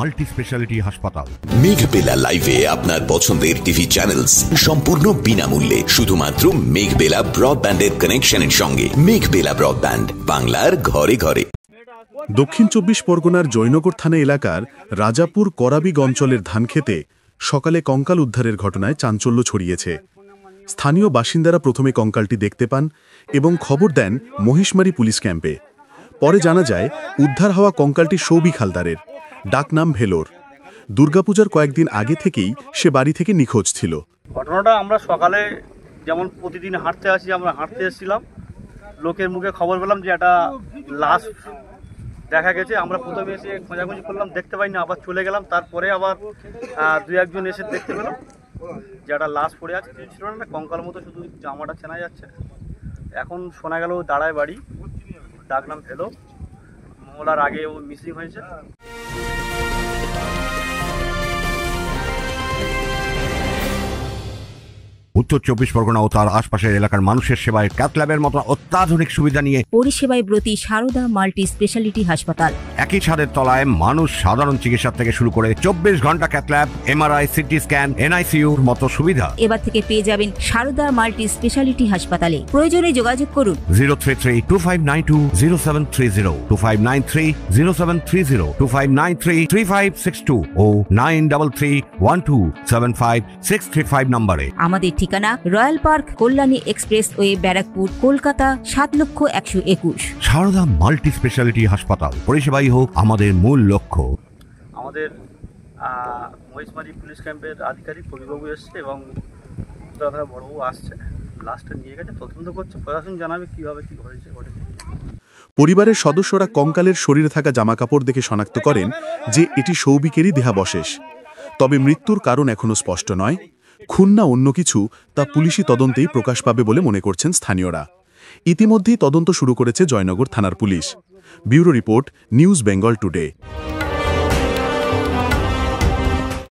Multi speciality হাসপাতাল। মেঘবেলা লাইভে আপনার পছন্দের টিভি চ্যানেলস সম্পূর্ণ বিনামূল্যে, শুধুমাত্র মেঘবেলা ব্রডব্যান্ডের কানেকশনের সঙ্গে। মেঘবেলা ব্রডব্যান্ড, বাংলার ঘরে ঘরে। দক্ষিণ ২৪ পরগনার জয়নগর থানা এলাকার রাজাপুর করাবিগ অঞ্চলের ধানক্ষেতে সকালে কঙ্কাল উদ্ধারের ঘটনায় চাঞ্চল্য ছড়িয়েছে। স্থানীয় বাসিন্দারা প্রথমে কঙ্কালটি দেখতে পান এবং খবর দেন মহিষমারি পুলিশ ক্যাম্পে। পরে জানা যায় উদ্ধার হওয়া কঙ্কালটি সৌভিক হালদারের, ডাকনাম ভেলোর। দুর্গাপূজার কয়েকদিন আগে থেকেই সে বাড়ি থেকে নিখোঁজ ছিল। ঘটনাটা আমরা সকালে যেমন প্রতিদিন হাঁটতে আসি, আমরা হাঁটতে এসেছিলাম, লোকের মুখে খবর পেলাম যে একটা লাশ দেখা গেছে। আমরা প্রথমে এসে খোঁজাখুঁজি করলাম, দেখতে পাইনি, আবার চলে গেলাম। তারপরে আবার দু একজন এসে দেখতে পেলাম যে একটা লাশ পড়ে আছে, কিছু ছিল না, কঙ্কাল মতো, শুধু জামাটা চেনা যাচ্ছে। এখন শোনা গেল দাঁড়ায় বাড়ি, ডাকনাম ভেলো, মঙ্গলার আগে ও মিসিং হয়েছে। উত্তর ২৪ পরগনা ও তার আশপাশের এলাকার মানুষের সেবায় ক্যাথ ল্যাবের মতো অত্যাধুনিক সুবিধা নিয়ে পরিষেবায় ব্রতী সারদা মাল্টি স্পেশালিটি হাসপাতাল। একই ছাদের তলায় মানুষ সাধারণ চিকিৎসা থেকে শুরু করে ২৪ ঘন্টা cath lab, MRI, CT scan, এনআইসিইউর মতো সুবিধা এবার থেকে পেয়ে যাবেন সারদা মাল্টি স্পেশালিটি হাসপাতালে। প্রয়োজনে যোগাযোগ করুন 033-2592-0730, 2593-0730, 2593-3562 ও 9331275635 নম্বরে। আমাদের ঠিকানা Royal Park, Kalyani express way, Barrackpore, Kolkata ৭,১২১। সারদা মাল্টি স্পেশালিটি হাসপাতাল, পরিষেবাই হোক আমাদের মূল লক্ষ্য। আমাদের মহিষমারি পুলিশ ক্যাম্পের আধিকারিক কবিবাবু এসছে এবং বড়বাবু আসছে, লাস্টে নিয়ে গেছে, তদন্ত করছে, প্রশাসন জানাবে কিভাবে কি হয়েছে। পরিবারের সদস্যরা কঙ্কালের শরীরে থাকা জামাকাপড় দেখে শনাক্ত করেন যে এটি সৌভিকেরই দেহাবশেষ। তবে মৃত্যুর কারণ এখনও স্পষ্ট নয়। খুন না অন্য কিছু তা পুলিশি তদন্তেই প্রকাশ পাবে বলে মনে করছেন স্থানীয়রা। ইতিমধ্যেই তদন্ত শুরু করেছে জয়নগর থানার police. Bureau report, news Bengal today.